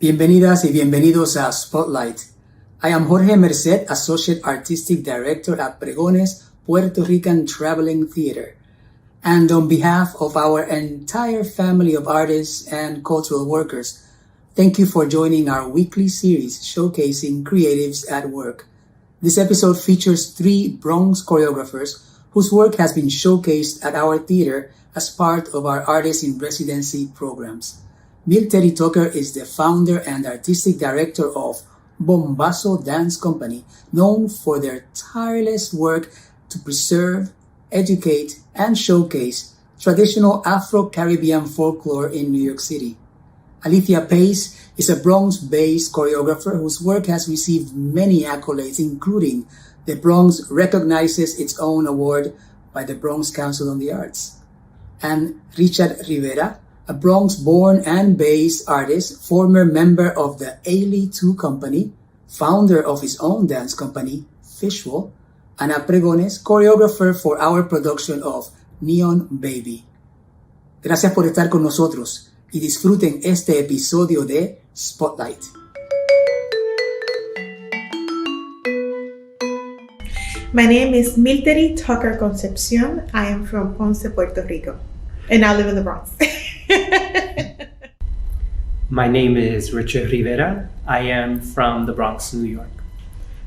Bienvenidas y bienvenidos a Spotlight. I am Jorge Merced, Associate Artistic Director at Pregones Puerto Rican Traveling Theater. And on behalf of our entire family of artists and cultural workers, thank you for joining our weekly series showcasing creatives at work. This episode features 3 Bronx choreographers whose work has been showcased at our theater as part of our Artists in Residency programs. Milteri is the founder and artistic director of Bombazo Dance Company, known for their tireless work to preserve, educate, and showcase traditional Afro-Caribbean folklore in New York City. Alethea Pace is a Bronx-based choreographer whose work has received many accolades, including the Bronx recognizes its own award by the Bronx Council on the Arts. And Richard Rivera, a Bronx-born and based artist, former member of the Ailey 2 Company, founder of his own dance company, Visual, and a Pregones choreographer for our production of Neon Baby. Gracias por estar con nosotros y disfruten este episodio de Spotlight. My name is Milteri Concepcion. I am from Ponce, Puerto Rico, and I live in the Bronx. My name is Richard Rivera. I am from the Bronx, New York.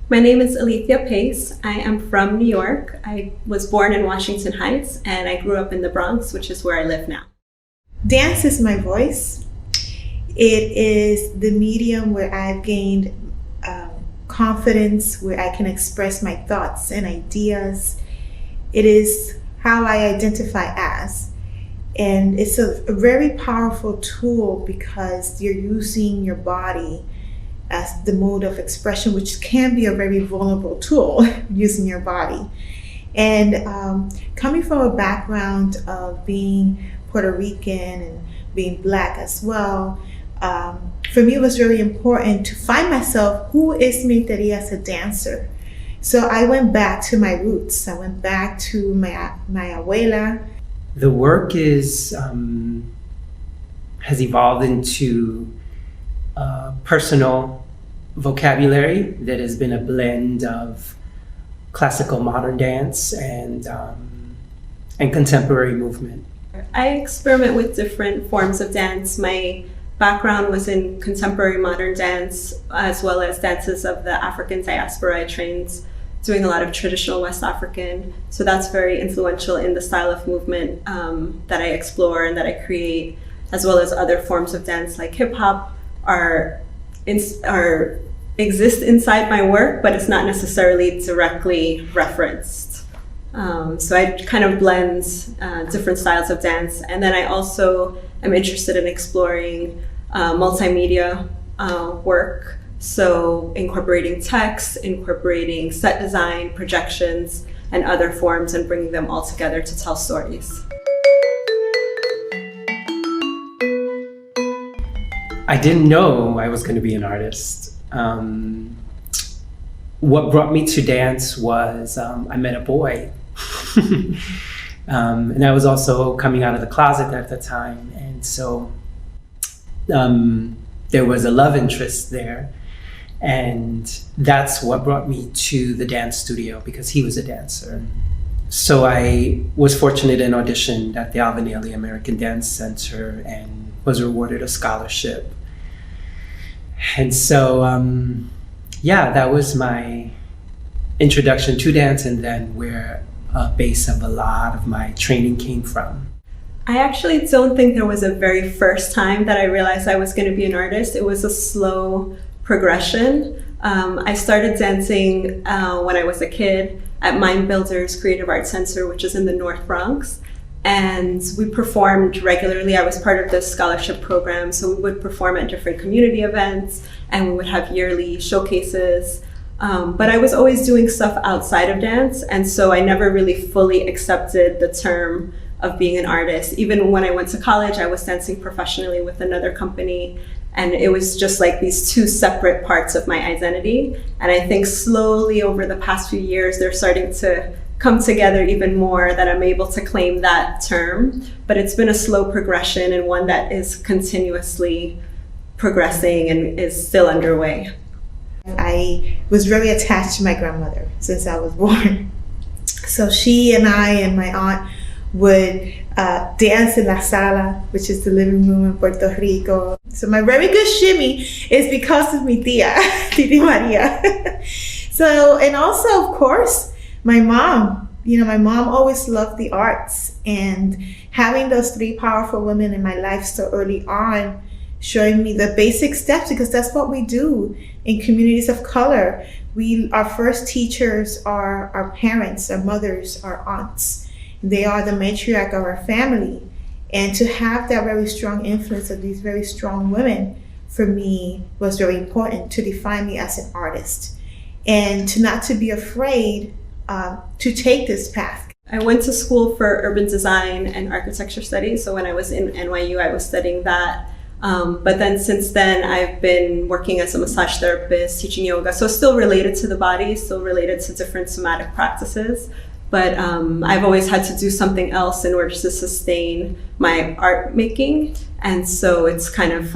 My name is Alethea Pace. I am from New York. I was born in Washington Heights and I grew up in the Bronx, which is where I live now. Dance is my voice. It is the medium where I've gained confidence, where I can express my thoughts and ideas. It is how I identify as. And it's a very powerful tool because you're using your body as the mode of expression, which can be a very vulnerable tool, using your body. And coming from a background of being Puerto Rican and being Black as well, for me it was really important to find myself, who is Milteri as a dancer? So I went back to my roots. I went back to my abuela. The work has evolved into a personal vocabulary that has been a blend of classical modern dance and contemporary movement. I experiment with different forms of dance. My background was in contemporary modern dance, as well as dances of the African diaspora. I trained doing a lot of traditional West African. So that's very influential in the style of movement that I explore and that I create, as well as other forms of dance like hip hop exist inside my work, but it's not necessarily directly referenced. So I kind of blend different styles of dance. And then I also am interested in exploring multimedia work. So incorporating text, incorporating set design, projections, and other forms, and bringing them all together to tell stories. I didn't know I was going to be an artist. What brought me to dance was I met a boy. And I was also coming out of the closet at the time. And so there was a love interest there. And that's what brought me to the dance studio, because he was a dancer. So I was fortunate and auditioned at the Alvin Ailey American Dance Center and was awarded a scholarship. And so, that was my introduction to dance, and then where a base of a lot of my training came from. I actually don't think there was a very first time that I realized I was going to be an artist. It was a slow progression. I started dancing when I was a kid at Mind Builders Creative Arts Center, which is in the North Bronx. And we performed regularly. I was part of this scholarship program, so we would perform at different community events and we would have yearly showcases. But I was always doing stuff outside of dance, and so I never really fully accepted the term of being an artist. Even when I went to college, I was dancing professionally with another company, and it was just like these two separate parts of my identity. And I think slowly over the past few years, they're starting to come together even more, that I'm able to claim that term. But it's been a slow progression, and one that is continuously progressing and is still underway. I was very attached to my grandmother since I was born. So she and I and my aunt would dance in la sala, which is the living room in Puerto Rico. So my very good shimmy is because of mi tía, Titi Maria. So, and also, of course, my mom. You know, my mom always loved the arts, and having those three powerful women in my life so early on, showing me the basic steps, because that's what we do in communities of color. Our first teachers are our parents, our mothers, our aunts. They are the matriarch of our family. And to have that very strong influence of these very strong women, for me, was very important to define me as an artist. And to not to be afraid to take this path. I went to school for urban design and architecture studies. So when I was in NYU, I was studying that. But then since then, I've been working as a massage therapist, teaching yoga. So still related to the body, still related to different somatic practices. But I've always had to do something else in order to sustain my art making. And so it's kind of,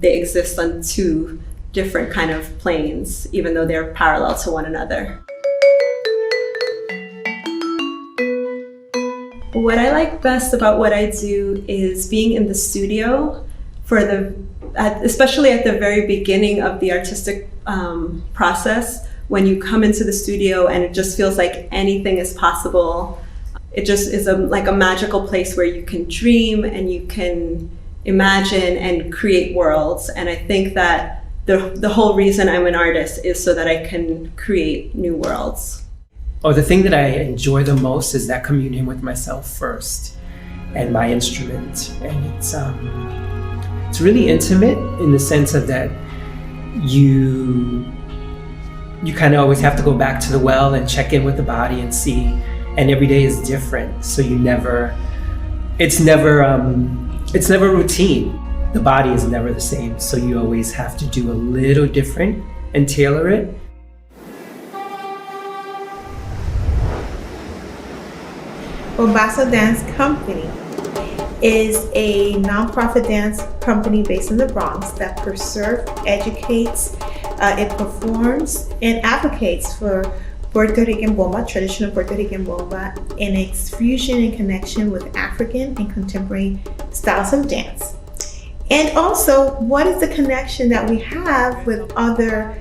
they exist on two different kind of planes, even though they're parallel to one another. What I like best about what I do is being in the studio especially at the very beginning of the artistic process, when you come into the studio and it just feels like anything is possible. It just is like a magical place where you can dream and you can imagine and create worlds. And I think that the whole reason I'm an artist is so that I can create new worlds. The thing that I enjoy the most is that communion with myself first and my instrument. And it's really intimate in the sense of that you kind of always have to go back to the well and check in with the body and see, and every day is different. So it's never routine. The body is never the same. So you always have to do a little different and tailor it. Bombasso Dance Company is a nonprofit dance company based in the Bronx that preserves, educates, it performs, and advocates for Puerto Rican bomba, traditional Puerto Rican bomba, in its fusion and connection with African and contemporary styles of dance. And also, what is the connection that we have with other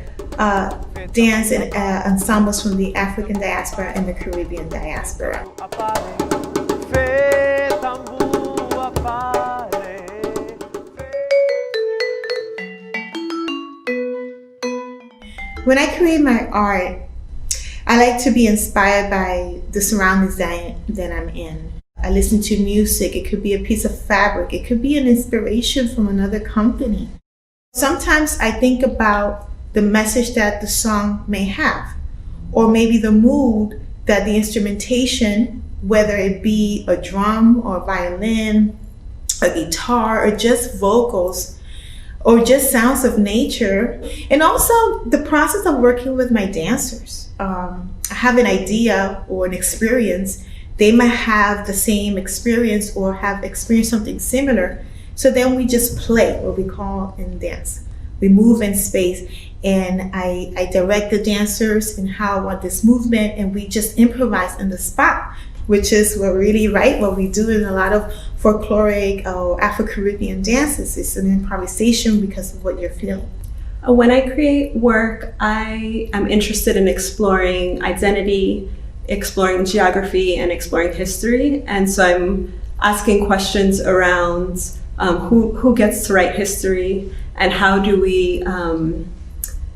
dance and ensembles from the African diaspora and the Caribbean diaspora? When I create my art, I like to be inspired by the surroundings that I'm in. I listen to music. It could be a piece of fabric. It could be an inspiration from another company. Sometimes I think about the message that the song may have, or maybe the mood that the instrumentation, whether it be a drum or a violin, a guitar, or just vocals, or just sounds of nature. And also the process of working with my dancers. I have an idea or an experience. They might have the same experience or have experienced something similar. So then we just play, what we call in dance. We move in space, and I direct the dancers in how I want this movement, and we just improvise on the spot, which is what we do in a lot of folkloric or Afro-Caribbean dances. It's an improvisation because of what you're feeling. When I create work, I am interested in exploring identity, exploring geography, and exploring history. And so I'm asking questions around who gets to write history, and how do we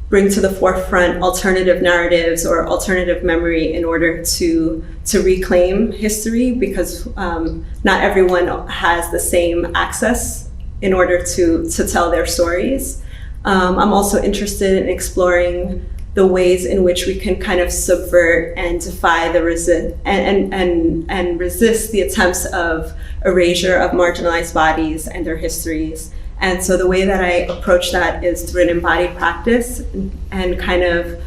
bring to the forefront alternative narratives or alternative memory in order to reclaim history, because not everyone has the same access in order to tell their stories. I'm also interested in exploring the ways in which we can kind of subvert and defy the and resist the attempts of erasure of marginalized bodies and their histories. And so the way that I approach that is through an embodied practice, and kind of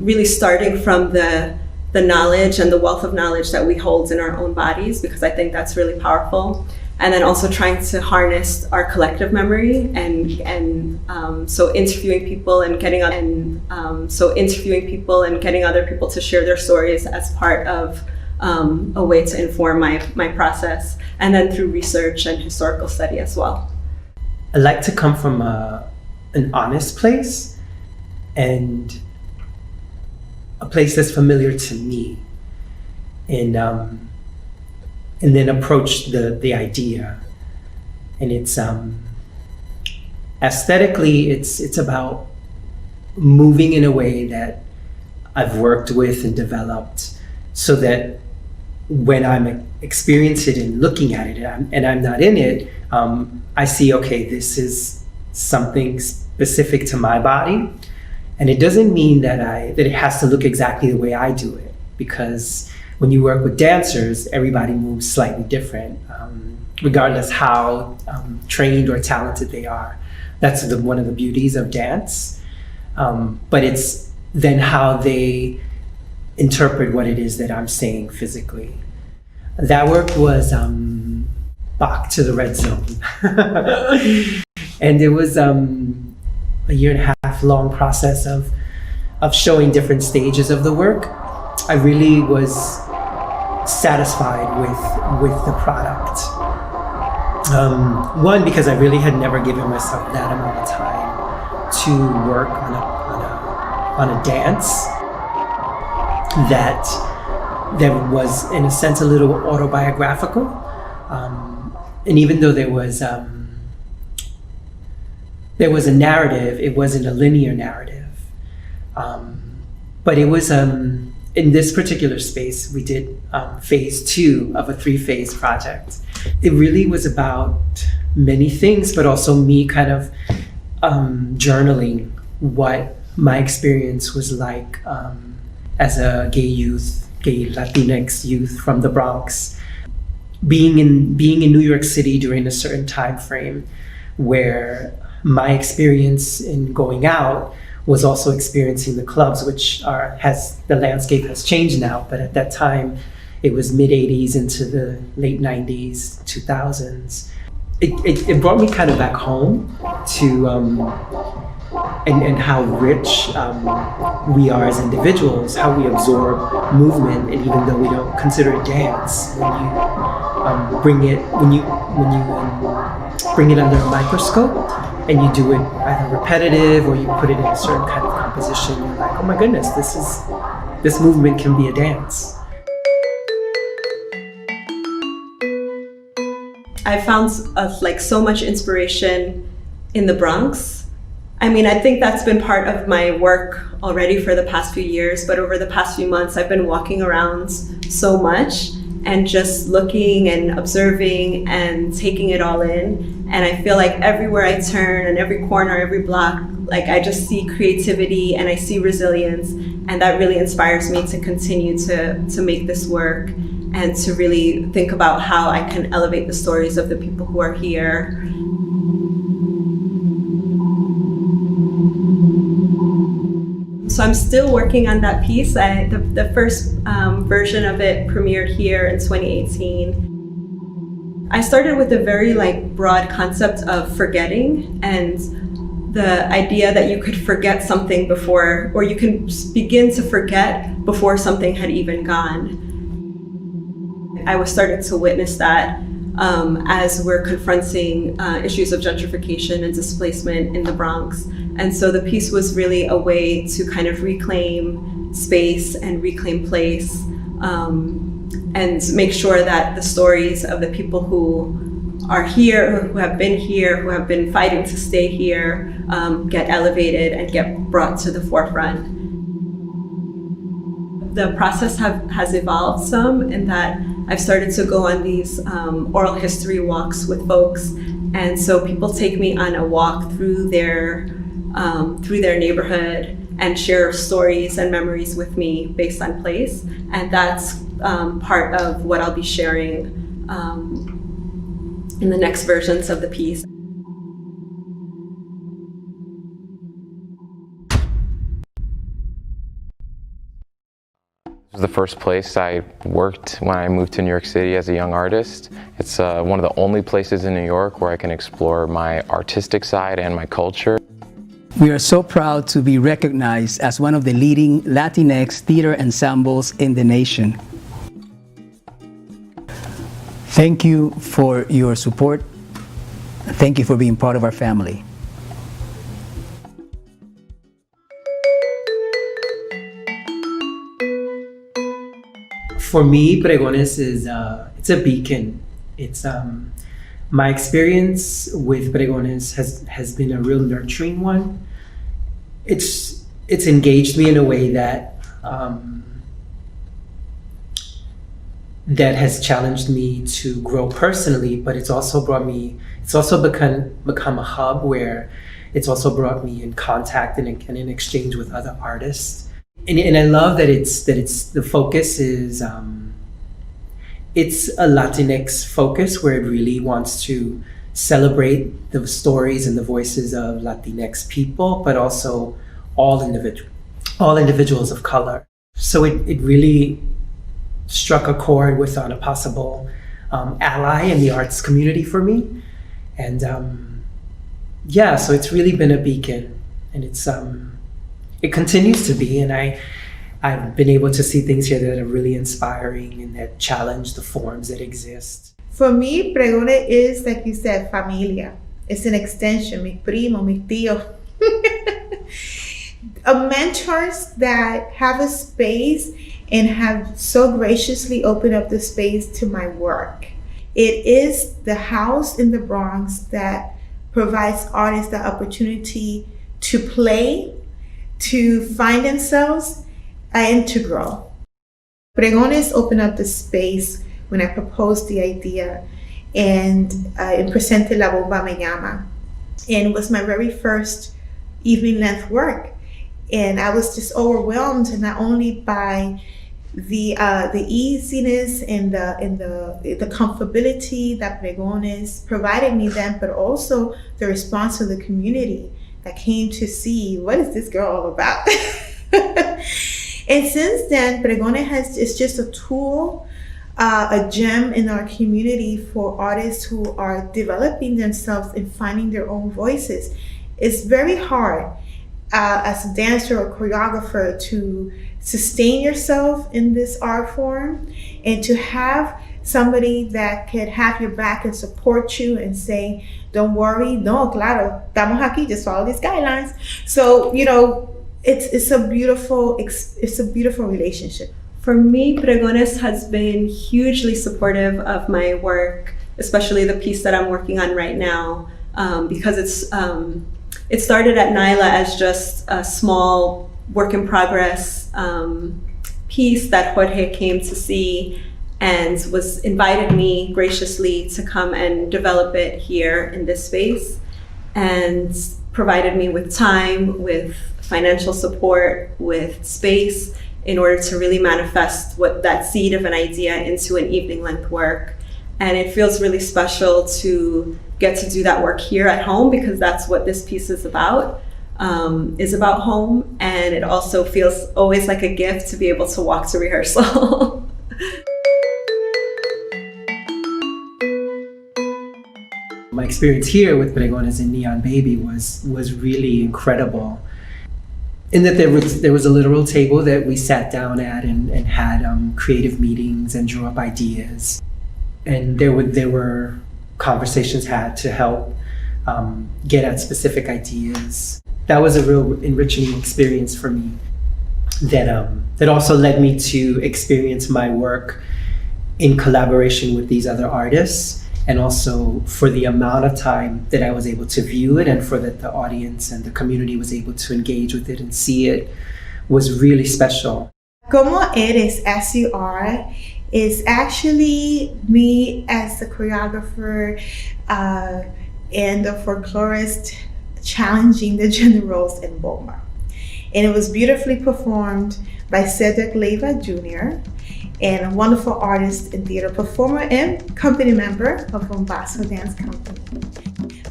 really starting from the knowledge and the wealth of knowledge that we hold in our own bodies, because I think that's really powerful. and then also trying to harness our collective memory and so interviewing people and getting other people to share their stories as part of a way to inform my process, and then through research and historical study as well. I like to come from an honest place and a place that's familiar to me, and then approach the idea. And it's aesthetically, it's about moving in a way that I've worked with and developed, so that when I'm experiencing it and looking at it and I'm not in it, I see, okay, this is something specific to my body. And it doesn't mean that it has to look exactly the way I do it, because when you work with dancers, everybody moves slightly different, regardless how trained or talented they are. That's one of the beauties of dance. But it's then how they interpret what it is that I'm saying physically. That work was Bach to the Red Zone. And it was a 1.5 year long process of showing different stages of the work. I really was satisfied with the product. One, because I really had never given myself that amount of time to work on a dance that was, in a sense, a little autobiographical. And even though there was a narrative, it wasn't a linear narrative. But it was, in this particular space, we did phase 2 of a 3-phase project. It really was about many things, but also me kind of journaling what my experience was like as a gay Latinx youth from the Bronx, being in New York City during a certain time frame, where my experience in going out was also experiencing the clubs, which the landscape has changed now, but at that time it was mid-80s into the late 90s, 2000s. It brought me kind of back home to and how rich we are as individuals, how we absorb movement, and even though we don't consider it dance, when you bring it under a microscope and you do it either repetitive or you put it in a certain kind of composition, you're like, oh my goodness, this movement can be a dance. I found so much inspiration in the Bronx. I mean, I think that's been part of my work already for the past few years, but over the past few months, I've been walking around so much and just looking and observing and taking it all in. And I feel like everywhere I turn and every corner, every block, I just see creativity and I see resilience. And that really inspires me to continue to make this work and to really think about how I can elevate the stories of the people who are here. So I'm still working on that piece. The first version of it premiered here in 2018. I started with a very broad concept of forgetting, and the idea that you could forget something before, or you can begin to forget before something had even gone. I was starting to witness that as we're confronting issues of gentrification and displacement in the Bronx. And so the piece was really a way to kind of reclaim space and reclaim place, and make sure that the stories of the people who are here, who have been here, who have been fighting to stay here, get elevated and get brought to the forefront. The process has evolved some in that I've started to go on these oral history walks with folks. And so people take me on a walk through their neighborhood and share stories and memories with me based on place. And that's part of what I'll be sharing in the next versions of the piece. It was the first place I worked when I moved to New York City as a young artist. It's one of the only places in New York where I can explore my artistic side and my culture. We are so proud to be recognized as one of the leading Latinx theater ensembles in the nation. Thank you for your support. Thank you for being part of our family. For me, Pregones is it's a beacon. It's my experience with Pregones has been a real nurturing one. It's engaged me in a way that that has challenged me to grow personally, but it's also become a hub where it's also brought me in contact and in exchange with other artists. And I love that it's the focus is it's a Latinx focus where it really wants to celebrate the stories and the voices of Latinx people, but also all individuals of color. So it really struck a chord with on a possible ally in the arts community for me. And yeah, so it's really been a beacon, and it continues to be, and I've been able to see things here that are really inspiring and that challenge the forms that exist. For me, Pregone is, like you said, familia. It's an extension, mis primos, mis tíos. Mentors that have a space and have so graciously opened up the space to my work. It is the house in the Bronx that provides artists the opportunity to play, to find themselves, and to grow. Pregones opened up the space when I proposed the idea and presented La Bomba Me Llama. And it was my very first evening length work. And I was just overwhelmed, not only by the easiness and the comfortability that Pregones provided me then, but also the response of the community that came to see, what is this girl all about? And since then, Pregone is just a tool, a gem in our community for artists who are developing themselves and finding their own voices. It's very hard as a dancer or choreographer to sustain yourself in this art form, and to have somebody that could have your back and support you and say, don't worry, no, claro, estamos aquí, just follow these guidelines. So, you know, it's a beautiful relationship. For me, Pregones has been hugely supportive of my work, especially the piece that I'm working on right now, because it started at Nyla as just a small work in progress piece that Jorge came to see and invited me graciously to come and develop it here in this space, and provided me with time, with financial support, with space, in order to really manifest that seed of an idea into an evening length work. And it feels really special to get to do that work here at home, because that's what this piece is about home. And it also feels always like a gift to be able to walk to rehearsal. My experience here with Pregones and Neon Baby was really incredible, in that there was a literal table that we sat down at and had creative meetings and drew up ideas, and there were conversations had to help get at specific ideas. That was a real enriching experience for me, that also led me to experience my work in collaboration with these other artists, and also for the amount of time that I was able to view it, and for that the audience and the community was able to engage with it and see it, was really special. Como Eres, As You Are, is actually me as the choreographer and the folklorist challenging the gender roles in Bomba. And it was beautifully performed by Cedric Leiva Jr., and a wonderful artist and theater performer and company member of Bombasso Dance Company.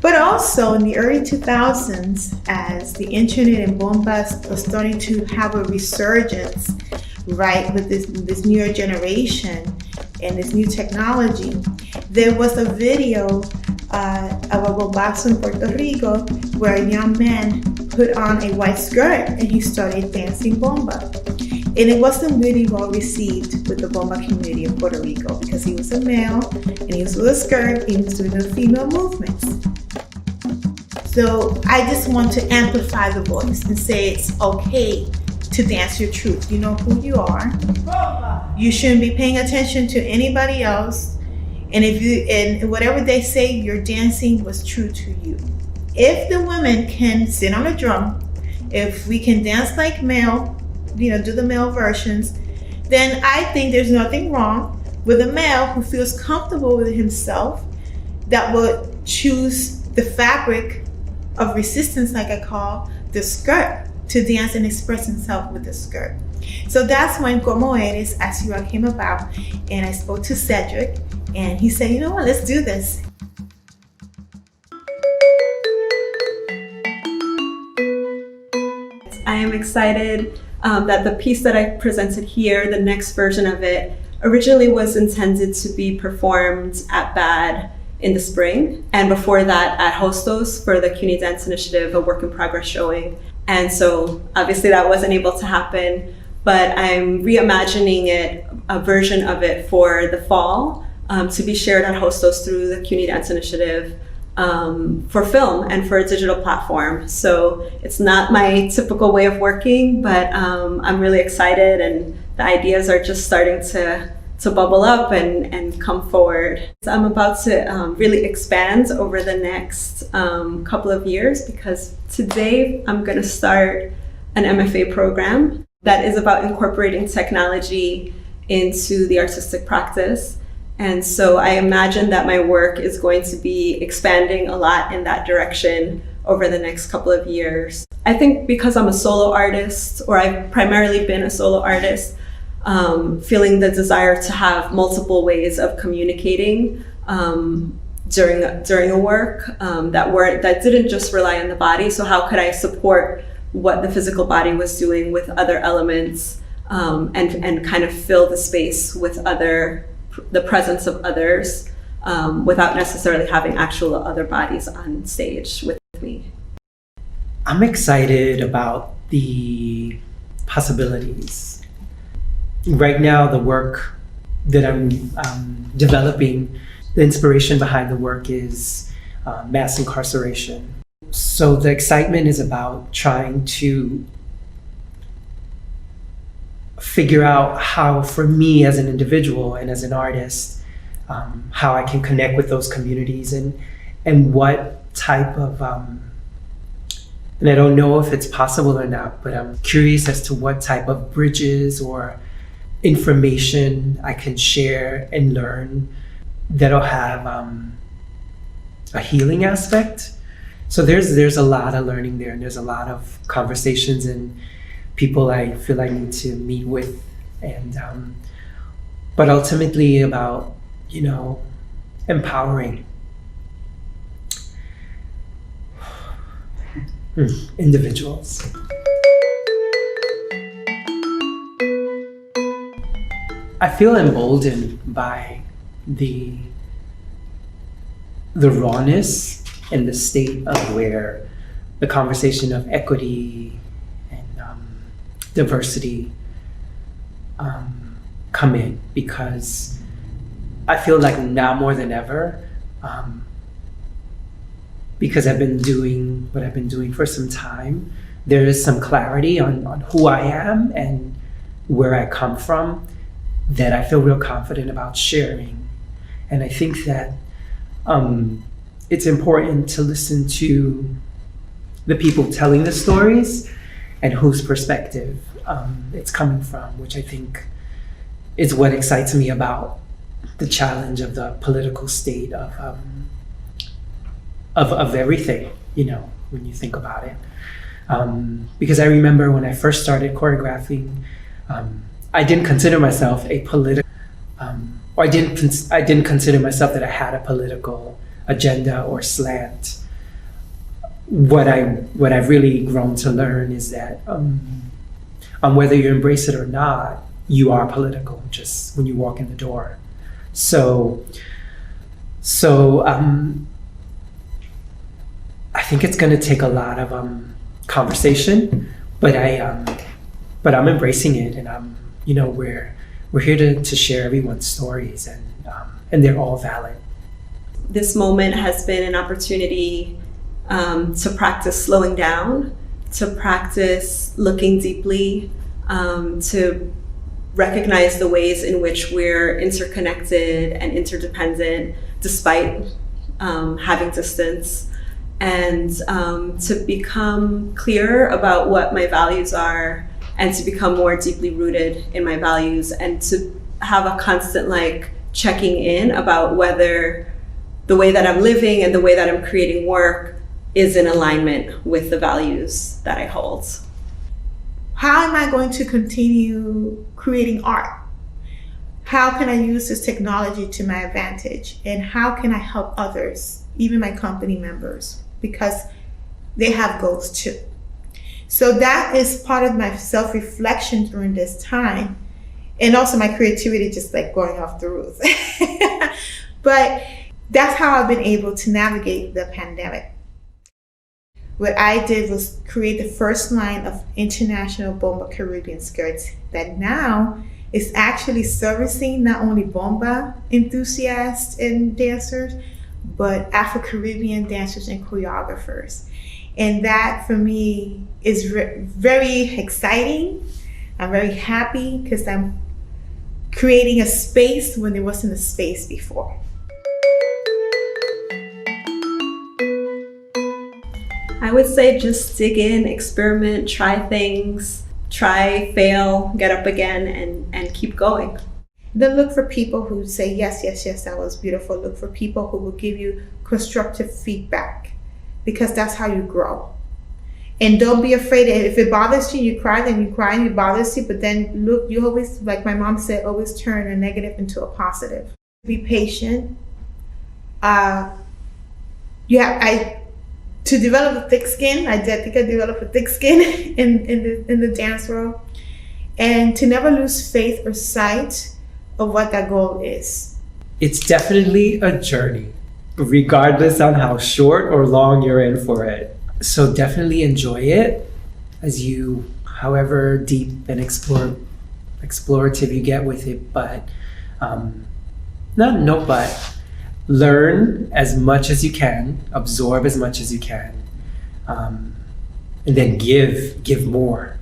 But also in the early 2000s, as the internet and Bomba was starting to have a resurgence, right, with this newer generation and this new technology. There was a video of a bombazo in Puerto Rico where a young man put on a white skirt and he started dancing bomba. And it wasn't really well received with the bomba community in Puerto Rico because he was a male and he was with a skirt and he was doing the female movements. So I just want to amplify the voice and say it's okay to dance your truth. You know who you are. You shouldn't be paying attention to anybody else. And whatever they say, your dancing was true to you. If the women can sit on a drum, if we can dance like male, do the male versions, then I think there's nothing wrong with a male who feels comfortable with himself that would choose the fabric of resistance, like I call the skirt, to dance and express himself with the skirt. So that's when Como Eres, As You Are came about, and I spoke to Cedric, and he said, you know what, let's do this. I am excited that the piece that I presented here, the next version of it, originally was intended to be performed at BAD in the spring, and before that at Hostos for the CUNY Dance Initiative, a work in progress showing. And so obviously that wasn't able to happen, but I'm reimagining it, a version of it for the fall, to be shared at Hostos through the CUNY Dance Initiative, for film and for a digital platform. So it's not my typical way of working, but I'm really excited, and the ideas are just starting to bubble up and come forward. So I'm about to really expand over the next couple of years, because today I'm going to start an MFA program that is about incorporating technology into the artistic practice. And so I imagine that my work is going to be expanding a lot in that direction over the next couple of years. I think because I'm a solo artist, or I've primarily been a solo artist, feeling the desire to have multiple ways of communicating during a work that didn't just rely on the body. So how could I support what the physical body was doing with other elements, and kind of fill the space with the presence of others, without necessarily having actual other bodies on stage with me. I'm excited about the possibilities. Right now, the work that I'm developing, the inspiration behind the work is mass incarceration. So the excitement is about trying to figure out how, for me as an individual and as an artist, how I can connect with those communities, and what type of, and I don't know if it's possible or not, but I'm curious as to what type of bridges or information I can share and learn that'll have a healing aspect. So there's a lot of learning there, and there's a lot of conversations and people I feel I need to meet with, and but ultimately about empowering individuals. I feel emboldened by the rawness and the state of where the conversation of equity and diversity come in, because I feel like now more than ever, because I've been doing what I've been doing for some time, there is some clarity on who I am and where I come from, that I feel real confident about sharing. And I think that it's important to listen to the people telling the stories and whose perspective it's coming from, which I think is what excites me about the challenge of the political state of everything, when you think about it. Because I remember when I first started choreographing, I didn't consider myself a political, or I didn't consider myself that I had a political agenda or slant. What I've really grown to learn is that whether you embrace it or not, you are political just when you walk in the door. So I think it's going to take a lot of conversation, but I'm embracing it, and we're here to share everyone's stories, and they're all valid. This moment has been an opportunity to practice slowing down, to practice looking deeply, to recognize the ways in which we're interconnected and interdependent despite having distance, and to become clear about what my values are, and to become more deeply rooted in my values, and to have a constant checking in about whether the way that I'm living and the way that I'm creating work is in alignment with the values that I hold. How am I going to continue creating art? How can I use this technology to my advantage? And how can I help others, even my company members, because they have goals too. So that is part of my self-reflection during this time. And also my creativity just going off the roof. But that's how I've been able to navigate the pandemic. What I did was create the first line of international bomba Caribbean skirts that now is actually servicing not only bomba enthusiasts and dancers, but Afro-Caribbean dancers and choreographers. And that for me is very exciting. I'm very happy because I'm creating a space when there wasn't a space before. I would say just dig in, experiment, try things, try, fail, get up again, and keep going. Then look for people who say, yes, that was beautiful. Look for people who will give you constructive feedback, because that's how you grow. And don't be afraid. If it bothers you, you cry, then you cry and it bothers you. But then look, you always, like my mom said, always turn a negative into a positive. Be patient. To develop a thick skin, I think I developed a thick skin in the dance world. And to never lose faith or sight of what that goal is. It's definitely a journey, regardless on how short or long you're in for it. So definitely enjoy it as you, however deep and explorative you get with it. But learn as much as you can, absorb as much as you can, and then give more.